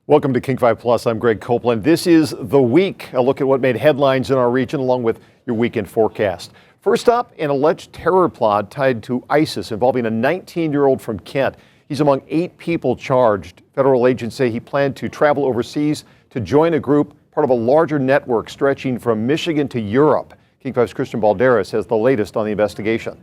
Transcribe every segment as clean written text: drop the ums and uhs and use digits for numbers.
Welcome to King 5 Plus. I'm Greg Copeland. This is The Week, a look at what made headlines in our region, along with your weekend forecast. First up, an alleged terror plot tied to ISIS involving a 19-year-old from Kent. He's among 8 people charged. Federal agents say he planned to travel overseas to join a group, part of a larger network stretching from Michigan to Europe. King 5's Christian Balderas has the latest on the investigation.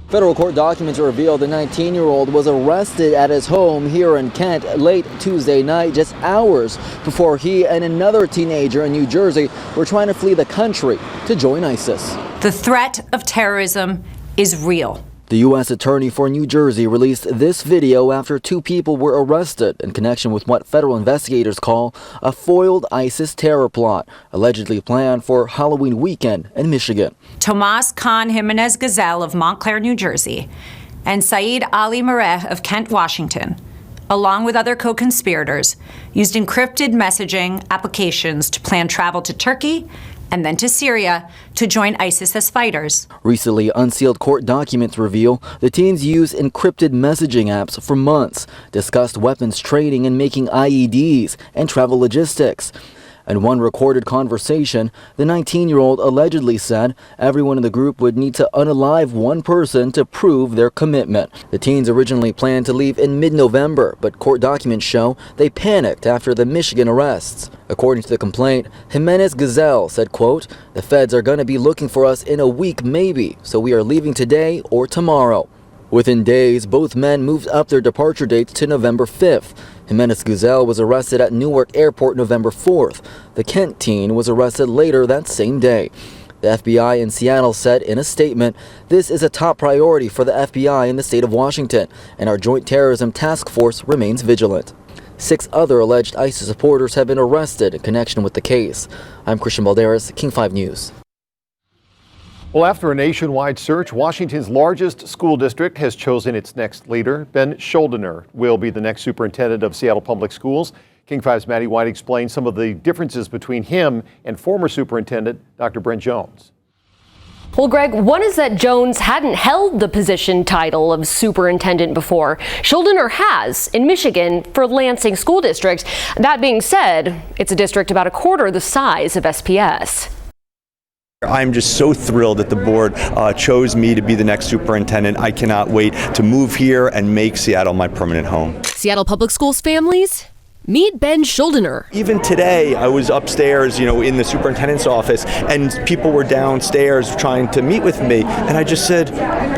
Federal court documents reveal the 19-year-old was arrested at his home here in Kent late Tuesday night, just hours before he and another teenager in New Jersey were trying to flee the country to join ISIS. The threat of terrorism is real. The U.S. Attorney for New Jersey released this video after 2 people were arrested in connection with what federal investigators call a foiled ISIS terror plot, allegedly planned for Halloween weekend in Michigan. Tomas Khan Jimenez Gazelle of Montclair, New Jersey, and Saeed Ali Mareh of Kent, Washington, along with other co-conspirators, used encrypted messaging applications to plan travel to Turkey and then to Syria to join ISIS as fighters. Recently, unsealed court documents reveal the teens used encrypted messaging apps for months, discussed weapons training and making IEDs, and travel logistics. In one recorded conversation, the 19-year-old allegedly said everyone in the group would need to unalive one person to prove their commitment. The teens originally planned to leave in mid-November, but court documents show they panicked after the Michigan arrests. According to the complaint, Jimenez Gazelle said, quote, "The feds are going to be looking for us in a week maybe, so we are leaving today or tomorrow." Within days, both men moved up their departure dates to November 5th. Jimenez Gazelle was arrested at Newark Airport November 4th. The Kent teen was arrested later that same day. The FBI in Seattle said in a statement, "This is a top priority for the FBI in the state of Washington, and our Joint Terrorism Task Force remains vigilant." 6 other alleged ISIS supporters have been arrested in connection with the case. I'm Christian Balderas, King 5 News. Well, after a nationwide search, Washington's largest school district has chosen its next leader. Ben Schuldiner will be the next superintendent of Seattle Public Schools. King 5's Maddie White explains some of the differences between him and former superintendent Dr. Brent Jones. Well, Greg, one is that Jones hadn't held the position title of superintendent before. Schuldiner has in Michigan for Lansing School District. That being said, it's a district about a quarter the size of SPS. I'm just so thrilled that the board chose me to be the next superintendent. I cannot wait to move here and make Seattle my permanent home. Seattle Public Schools families, meet Ben Schuldiner. Even today, I was upstairs, in the superintendent's office, and people were downstairs trying to meet with me, and I just said,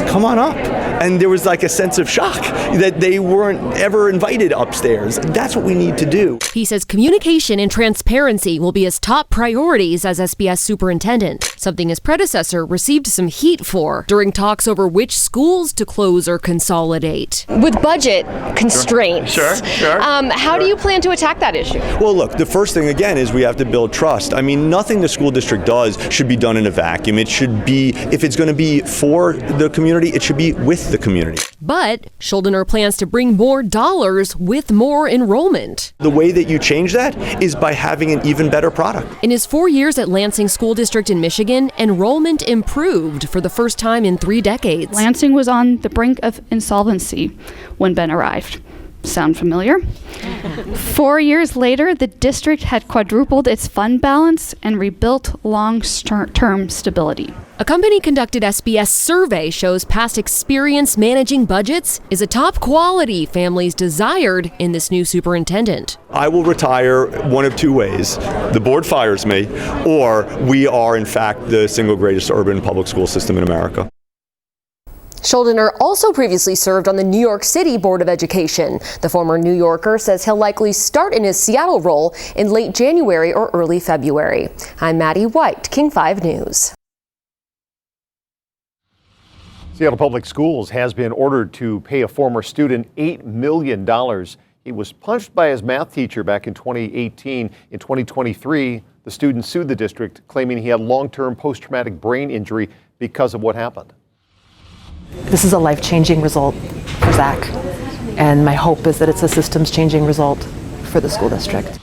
"Come on up." And there was like a sense of shock that they weren't ever invited upstairs. That's what we need to do. He says communication and transparency will be his top priorities as SBS superintendent, something his predecessor received some heat for during talks over which schools to close or consolidate. With budget constraints, Sure. How do you plan to attack that issue? Well, look, the first thing, again, is we have to build trust. I mean, nothing the school district does should be done in a vacuum. It should be, if it's going to be for the community, it should be with the community. But Schuldiner plans to bring more dollars with more enrollment. The way that you change that is by having an even better product. In his 4 years at Lansing School District in Michigan, enrollment improved for the first time in 3 decades. Lansing was on the brink of insolvency when Ben arrived. Sound familiar? 4 years later, the district had quadrupled its fund balance and rebuilt long-term stability. A company-conducted SBS survey shows past experience managing budgets is a top quality families desired in this new superintendent. I will retire one of 2 ways. The board fires me, or we are, in fact, the single greatest urban public school system in America. Schuldiner also previously served on the New York City Board of Education. The former New Yorker says he'll likely start in his Seattle role in late January or early February. I'm Maddie White, King 5 News. Seattle Public Schools has been ordered to pay a former student $8 million. He was punched by his math teacher back in 2018. In 2023, the student sued the district, claiming he had long-term post-traumatic brain injury because of what happened. This is a life-changing result for Zach, and my hope is that it's a systems-changing result for the school district.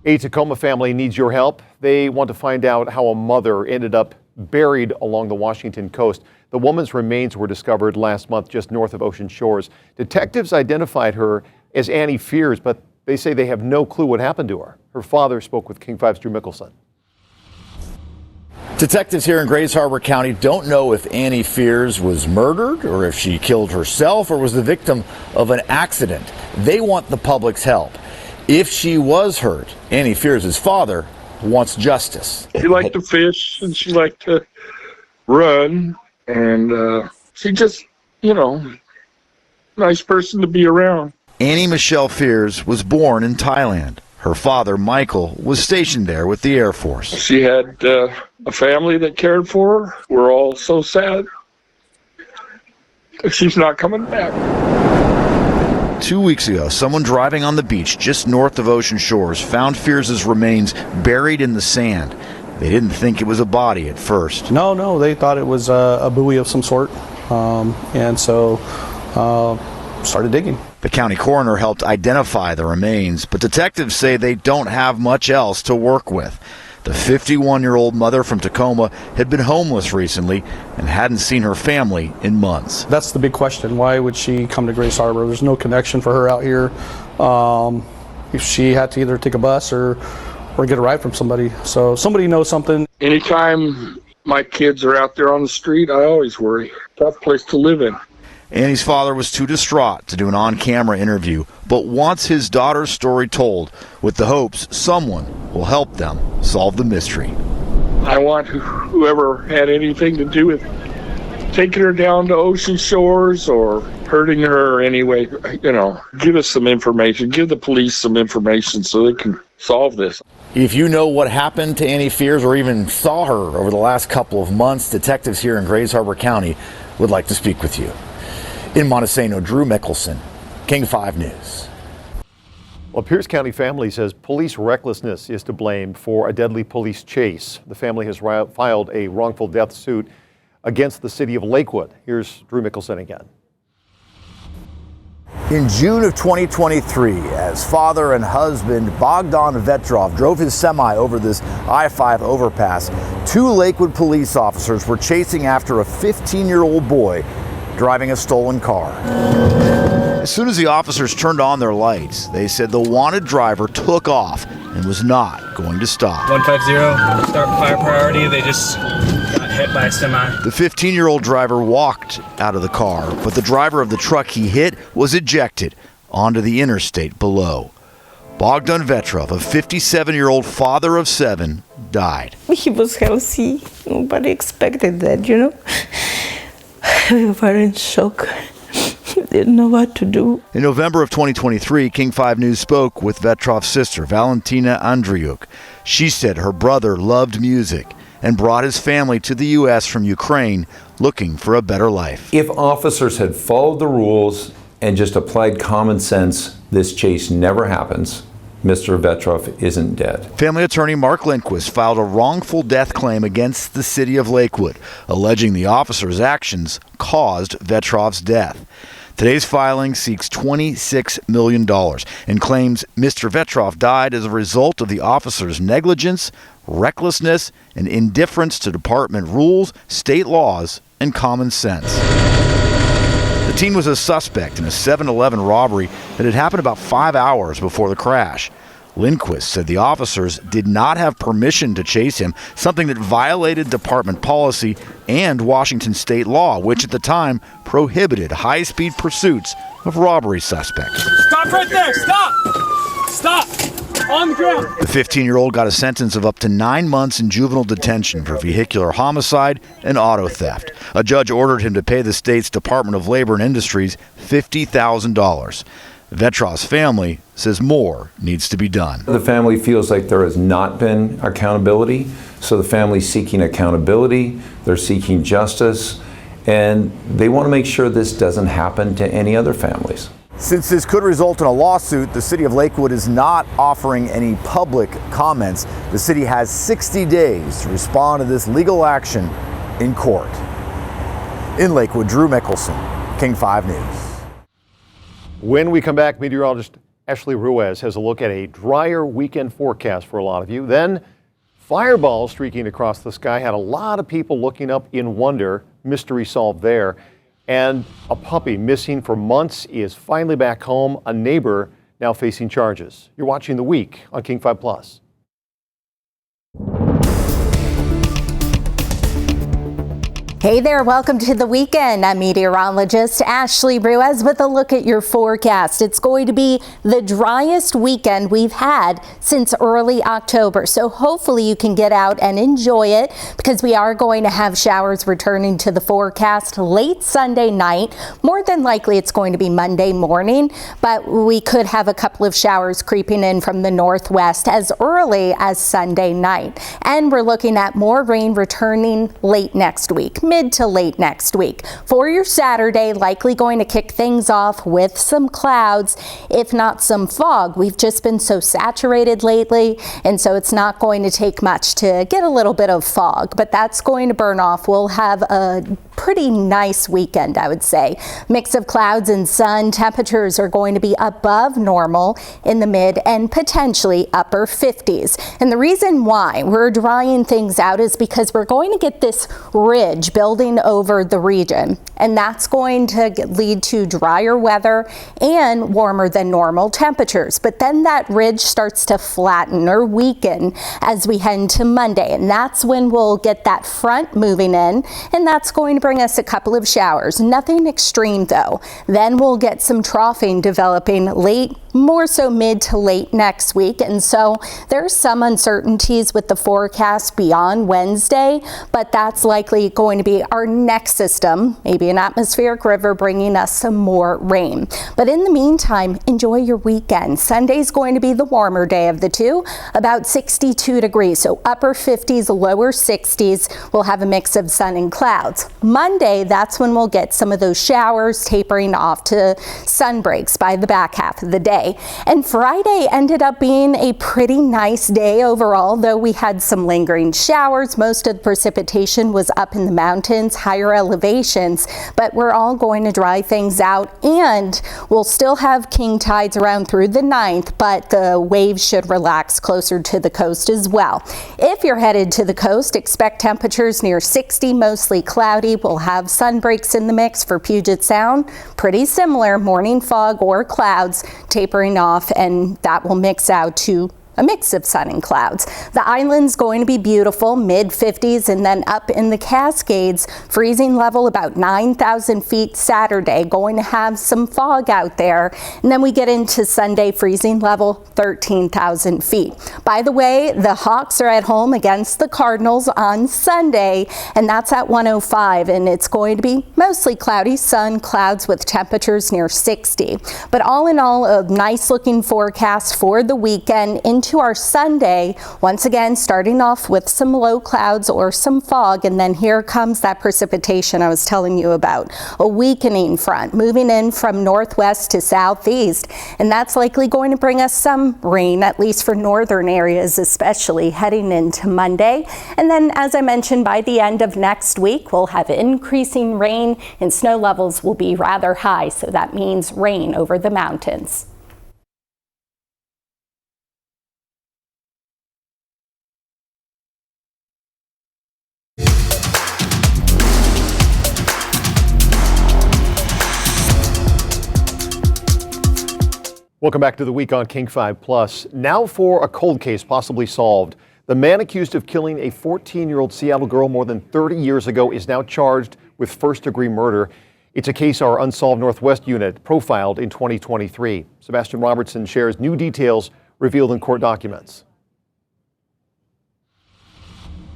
A Tacoma family needs your help. They want to find out how a mother ended up buried along the Washington coast. The woman's remains were discovered last month just north of Ocean Shores. Detectives identified her as Annie Fears, but They say they have no clue what happened to her. Her father spoke with King 5's Drew Mickelson. Detectives here in Grays Harbor County don't know if Annie Fears was murdered or if she killed herself or was the victim of an accident. They want the public's help. If she was hurt, Annie Fears' father wants justice. She liked to fish and she liked to run, and she just, nice person to be around. Annie Michelle Fears was born in Thailand. Her father, Michael, was stationed there with the Air Force. She had a family that cared for her. We're all so sad. She's not coming back. 2 weeks ago, someone driving on the beach just north of Ocean Shores found Fears' remains buried in the sand. They didn't think it was a body at first. No, they thought it was a buoy of some sort, and so started digging. The county coroner helped identify the remains, but detectives say they don't have much else to work with. The 51-year-old mother from Tacoma had been homeless recently and hadn't seen her family in months. That's the big question. Why would she come to Grays Harbor? There's no connection for her out here. If she had to either take a bus or get a ride from somebody. So somebody knows something. Anytime my kids are out there on the street, I always worry. Tough place to live in. Annie's father was too distraught to do an on-camera interview, but wants his daughter's story told with the hopes someone will help them solve the mystery. I want whoever had anything to do with taking her down to Ocean Shores or hurting her anyway, give us some information, give the police some information so they can solve this. If you know what happened to Annie Fears or even saw her over the last couple of months, detectives here in Grays Harbor County would like to speak with you. In Montesano, Drew Mickelson, King 5 News. Well, Pierce County family says police recklessness is to blame for a deadly police chase. The family has filed a wrongful death suit against the city of Lakewood. Here's Drew Mickelson again. In June of 2023, as father and husband Bogdan Vetrov drove his semi over this I-5 overpass, 2 Lakewood police officers were chasing after a 15-year-old boy driving a stolen car. As soon as the officers turned on their lights, they said the wanted driver took off and was not going to stop. 150, start fire priority. They just got hit by a semi. The 15-year-old driver walked out of the car, but the driver of the truck he hit was ejected onto the interstate below. Bogdan Vetrov, a 57-year-old father of 7, died. He was healthy. Nobody expected that, We were in shock. Didn't know what to do. In November of 2023, King 5 News spoke with Vetrov's sister, Valentina Andriuk. She said her brother loved music and brought his family to the U.S. from Ukraine looking for a better life. If officers had followed the rules and just applied common sense, this chase never happens. Mr. Vetrov isn't dead. Family attorney Mark Lindquist filed a wrongful death claim against the city of Lakewood, alleging the officers' actions caused Vetrov's death. Today's filing seeks $26 million and claims Mr. Vetrov died as a result of the officers' negligence, recklessness, and indifference to department rules, state laws, and common sense. The teen was a suspect in a 7-Eleven robbery that had happened about 5 hours before the crash. Lindquist said the officers did not have permission to chase him, something that violated department policy and Washington state law, which at the time prohibited high-speed pursuits of robbery suspects. Stop right there! Stop! Stop! On the ground! The 15-year-old got a sentence of up to 9 months in juvenile detention for vehicular homicide and auto theft. A judge ordered him to pay the state's Department of Labor and Industries $50,000. Vetrov's family says more needs to be done. The family feels like there has not been accountability, so the family's seeking accountability, they're seeking justice, and they want to make sure this doesn't happen to any other families. Since this could result in a lawsuit, the city of Lakewood is not offering any public comments. The city has 60 days to respond to this legal action in court. In Lakewood, Drew Mickelson, King 5 News. When we come back, meteorologist Ashley Ruiz has a look at a drier weekend forecast for a lot of you. Then fireballs streaking across the sky had a lot of people looking up in wonder. Mystery solved there. And a puppy missing for months is finally back home. A neighbor now facing charges. You're watching The Week on King 5 Plus. Hey there, welcome to The Weekend. I'm meteorologist Ashley Ruiz with a look at your forecast. It's going to be the driest weekend we've had since early October, so hopefully you can get out and enjoy it because we are going to have showers returning to the forecast late Sunday night. More than likely it's going to be Monday morning, but we could have a couple of showers creeping in from the northwest as early as Sunday night. And we're looking at more rain returning late next week. Mid to late next week. For your Saturday, likely going to kick things off with some clouds, if not some fog. We've just been so saturated lately, and so it's not going to take much to get a little bit of fog, but that's going to burn off. We'll have a pretty nice weekend, I would say. Mix of clouds and sun. Temperatures are going to be above normal in the mid and potentially upper 50s. And the reason why we're drying things out is because we're going to get this ridge building over the region, and that's going to lead to drier weather and warmer than normal temperatures. But then that ridge starts to flatten or weaken as we head into Monday, and that's when we'll get that front moving in, and that's going to bring us a couple of showers. Nothing extreme though. Then we'll get some troughing developing late, more so mid to late next week, and so there's some uncertainties with the forecast beyond Wednesday, but that's likely going to be our next system, maybe an atmospheric river bringing us some more rain. But in the meantime, enjoy your weekend. Sunday's going to be the warmer day of the two, about 62 degrees, so upper 50s, lower 60s. We'll have a mix of sun and clouds. Monday, that's when we'll get some of those showers tapering off to sun breaks by the back half of the day. And Friday ended up being a pretty nice day overall, though we had some lingering showers. Most of the precipitation was up in the mountains, higher elevations, but we're all going to dry things out, and we'll still have king tides around through the 9th, but the waves should relax closer to the coast as well. If you're headed to the coast, expect temperatures near 60, mostly cloudy. We'll have sun breaks in the mix for Puget Sound. Pretty similar, morning fog or clouds tapering off, and that will mix out to a mix of sun and clouds. The island's going to be beautiful, mid 50s, and then up in the Cascades, freezing level about 9,000 feet Saturday, going to have some fog out there. And then we get into Sunday, freezing level 13,000 feet. By the way, the Hawks are at home against the Cardinals on Sunday, and that's at 105, and it's going to be mostly cloudy, sun, clouds with temperatures near 60. But all in all, a nice looking forecast for the weekend into our Sunday, once again starting off with some low clouds or some fog, and then here comes that precipitation I was telling you about, a weakening front moving in from northwest to southeast, and that's likely going to bring us some rain, at least for northern areas, especially heading into Monday. And then, as I mentioned, by the end of next week we'll have increasing rain and snow levels will be rather high, so that means rain over the mountains. Welcome back to The Week on King 5 Plus. Now for a cold case possibly solved. The man accused of killing a 14-year-old Seattle girl more than 30 years ago is now charged with first-degree murder. It's a case our Unsolved Northwest unit profiled in 2023. Sebastian Robertson shares new details revealed in court documents.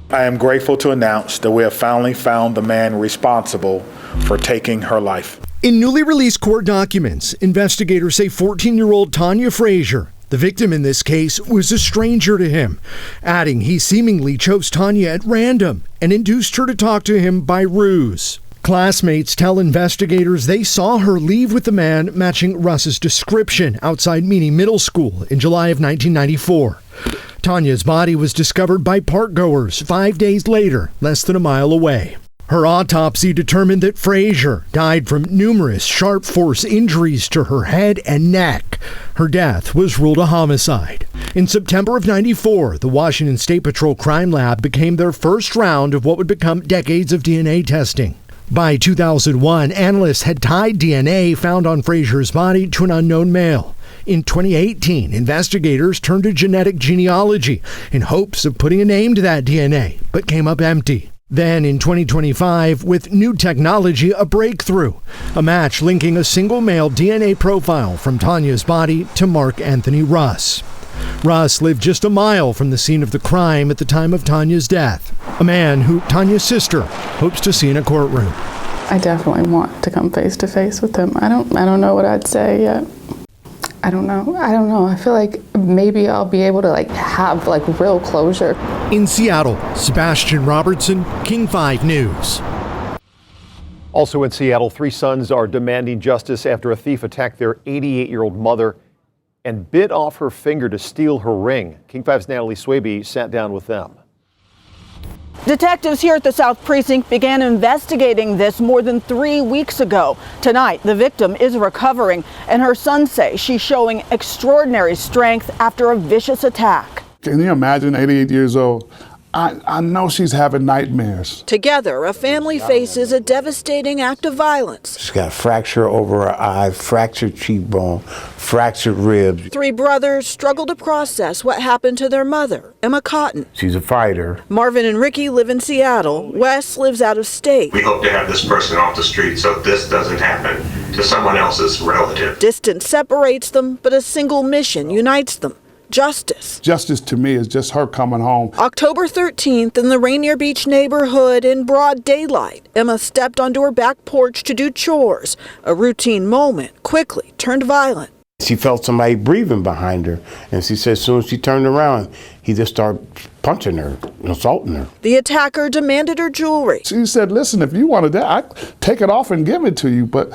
I am grateful to announce that we have finally found the man responsible for taking her life. In newly released court documents, investigators say 14-year-old Tanya Frazier, the victim in this case, was a stranger to him, adding he seemingly chose Tanya at random and induced her to talk to him by ruse. Classmates tell investigators they saw her leave with the man matching Russ's description outside Meany Middle School in July of 1994. Tanya's body was discovered by parkgoers 5 days later, less than a mile away. Her autopsy determined that Frazier died from numerous sharp force injuries to her head and neck. Her death was ruled a homicide. In September of '94, the Washington State Patrol Crime Lab became their first round of what would become decades of DNA testing. By 2001, analysts had tied DNA found on Frazier's body to an unknown male. In 2018, investigators turned to genetic genealogy in hopes of putting a name to that DNA, but came up empty. Then in 2025, with new technology, a breakthrough. A match linking a single male DNA profile from Tanya's body to Mark Anthony Russ. Russ lived just a mile from the scene of the crime at the time of Tanya's death. A man who Tanya's sister hopes to see in a courtroom. I definitely want to come face to face with him. I don't know what I'd say yet. I don't know. I feel like maybe I'll be able to have real closure. In Seattle, Sebastian Robertson, King 5 News. Also in Seattle, 3 sons are demanding justice after a thief attacked their 88-year-old mother and bit off her finger to steal her ring. King 5's Natalie Swaby sat down with them. Detectives here at the South Precinct began investigating this more than 3 weeks ago. Tonight, the victim is recovering, and her sons say she's showing extraordinary strength after a vicious attack. Can you imagine 88 years old? I know she's having nightmares. Together, a family faces a devastating act of violence. She's got a fracture over her eye, fractured cheekbone, fractured ribs. 3 brothers struggle to process what happened to their mother, Emma Cotton. She's a fighter. Marvin and Ricky live in Seattle. Wes lives out of state. We hope to have this person off the street so this doesn't happen to someone else's relative. Distance separates them, but a single mission unites them. Justice. Justice to me is just her coming home. October 13th in the Rainier Beach neighborhood in broad daylight, Emma stepped onto her back porch to do chores. A routine moment quickly turned violent. She felt somebody breathing behind her, and she said as soon as she turned around, he just started punching her, assaulting her. The attacker demanded her jewelry. She said, listen, if you wanted that, I'd take it off and give it to you, but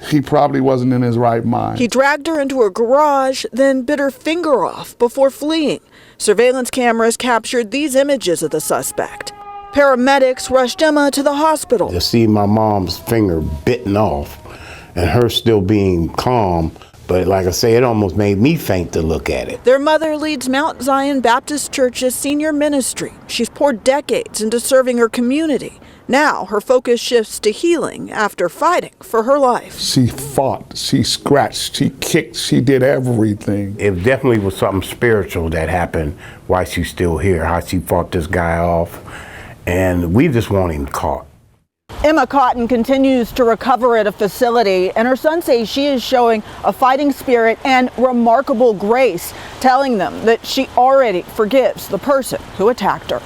he probably wasn't in his right mind. He dragged her into a garage, then bit her finger off before fleeing. Surveillance cameras captured these images of the suspect. Paramedics rushed Emma to the hospital. To see my mom's finger bitten off and her still being calm, but like I say, it almost made me faint to look at it. Their mother leads Mount Zion Baptist Church's senior ministry. She's poured decades into serving her community. Now her focus shifts to healing after fighting for her life. She fought, she scratched, she kicked, she did everything. It definitely was something spiritual that happened while she's still here, how she fought this guy off, and we just want him caught. Emma Cotton continues to recover at a facility, and her son says she is showing a fighting spirit and remarkable grace, telling them that she already forgives the person who attacked her.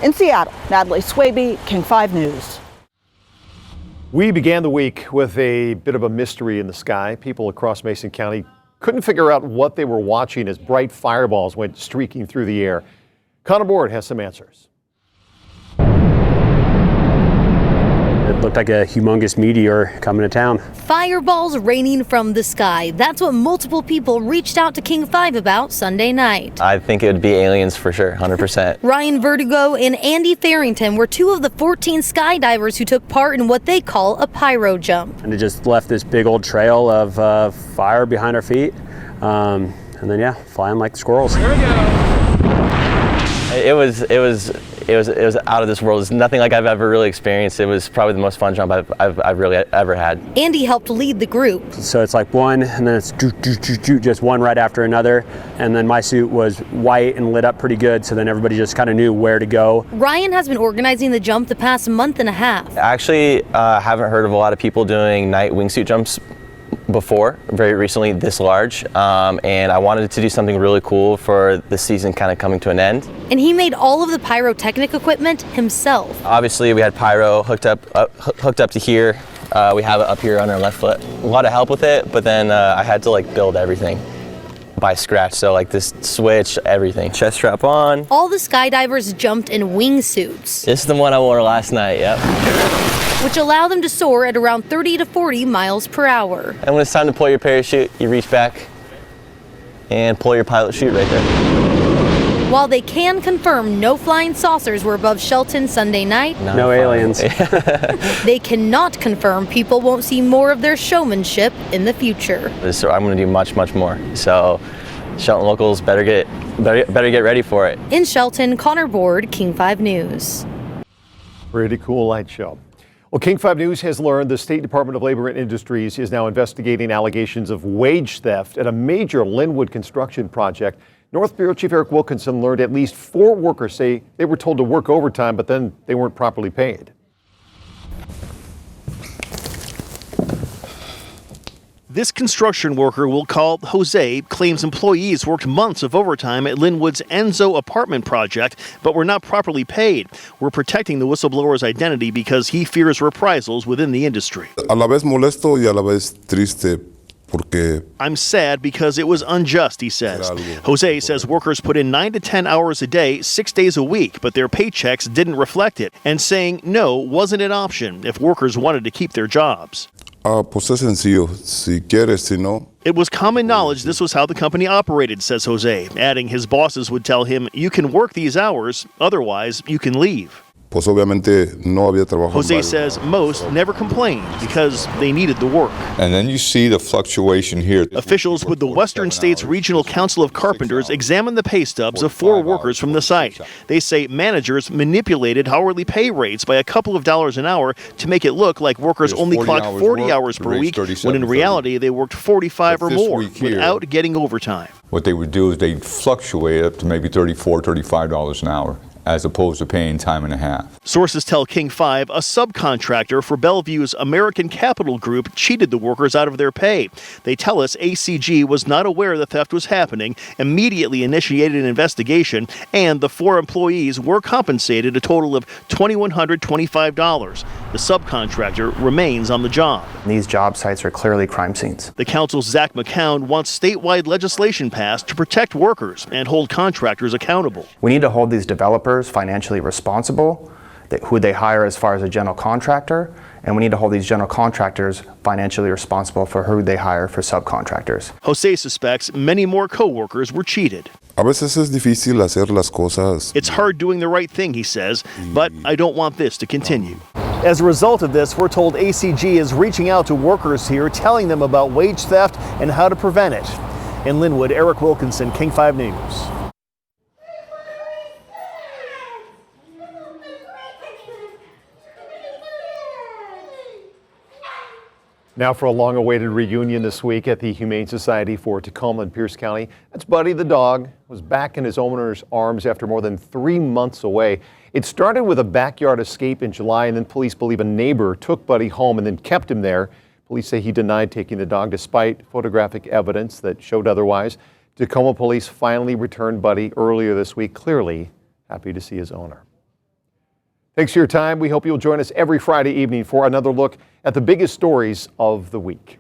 In Seattle, Natalie Swaby, King 5 News. We began the week with a bit of a mystery in the sky. People across Mason County couldn't figure out what they were watching as bright fireballs went streaking through the air. Connor Board has some answers. It looked like a humongous meteor coming to town. Fireballs raining from the sky. That's what multiple people reached out to King 5 about Sunday night. I think it would be aliens for sure, 100%. Ryan Vertigo and Andy Farrington were 2 of the 14 skydivers who took part in what they call a pyro jump. And it just left this big old trail of fire behind our feet. And then, yeah, flying like squirrels. Here we go. It was out of this world. It's nothing like I've ever really experienced. It was probably the most fun jump I've really ever had. Andy helped lead the group. So it's like one, and then it's just one right after another. And then my suit was white and lit up pretty good, so then everybody just kind of knew where to go. Ryan has been organizing the jump the past month and a half. I actually haven't heard of a lot of people doing night wingsuit jumps before, very recently this large, and I wanted to do something really cool for the season kind of coming to an end. And he made all of the pyrotechnic equipment himself. Obviously we had pyro hooked up to here. We have it up here on our left foot. A lot of help with it, but then I had to build everything by scratch, so this switch, everything. Chest strap on. All the skydivers jumped in wingsuits. This is the one I wore last night, yep. Which allow them to soar at around 30 to 40 miles per hour. And when it's time to pull your parachute, you reach back and pull your pilot chute right there. While they can confirm no flying saucers were above Shelton Sunday night, no aliens. They cannot confirm people won't see more of their showmanship in the future. So I'm going to do much, much more. So Shelton locals better get ready for it. In Shelton, Connor Board, King 5 News. Pretty cool light show. Well, Well, King 5 News has learned the State Department of Labor and Industries is now investigating allegations of wage theft at a major Linwood construction project. North Bureau Chief Eric Wilkinson learned at least 4 workers say they were told to work overtime, but then they weren't properly paid. This construction worker we'll call Jose claims employees worked months of overtime at Linwood's Enzo apartment project, but were not properly paid. We're protecting the whistleblower's identity because he fears reprisals within the industry. A la vez molesto y a la vez triste. I'm sad because it was unjust, he says. Jose says workers put in 9 to 10 hours a day, 6 days a week, but their paychecks didn't reflect it, and saying no wasn't an option if workers wanted to keep their jobs. Pues es sencillo. Si quieres, si no. It was common knowledge this was how the company operated, says Jose, adding his bosses would tell him, you can work these hours, otherwise you can leave. Pues obviamente no había trabajo. Jose says most never complained because they needed the work. And then you see the fluctuation here. Officials with the Western States Regional Council of Carpenters examined the pay stubs of 4 workers from the site. They say managers manipulated hourly pay rates by a couple of dollars an hour to make it look like workers only clocked 40 hours per week, when in reality they worked 45 or more without getting overtime. What they would do is they'd fluctuate up to maybe $34, $35 an hour, as opposed to paying time and a half. Sources tell King 5 a subcontractor for Bellevue's American Capital Group cheated the workers out of their pay. They tell us ACG was not aware the theft was happening, immediately initiated an investigation, and the 4 employees were compensated a total of $2,125. The subcontractor remains on the job. These job sites are clearly crime scenes. The council's Zach McCown wants statewide legislation passed to protect workers and hold contractors accountable. We need to hold these developers financially responsible, who they hire as far as a general contractor, and we need to hold these general contractors financially responsible for who they hire for subcontractors. Jose suspects many more co-workers were cheated. A veces es difícil hacer las cosas. It's hard doing the right thing, he says, but I don't want this to continue. As a result of this, we're told ACG is reaching out to workers here, telling them about wage theft and how to prevent it. In Linwood, Eric Wilkinson, King 5 News. Now for a long-awaited reunion this week at the Humane Society for Tacoma and Pierce County. That's Buddy the dog, was back in his owner's arms after more than 3 months away. It started with a backyard escape in July, and then police believe a neighbor took Buddy home and then kept him there. Police say he denied taking the dog despite photographic evidence that showed otherwise. Tacoma police finally returned Buddy earlier this week, clearly happy to see his owner. Thanks for your time. We hope you'll join us every Friday evening for another look at the biggest stories of the week.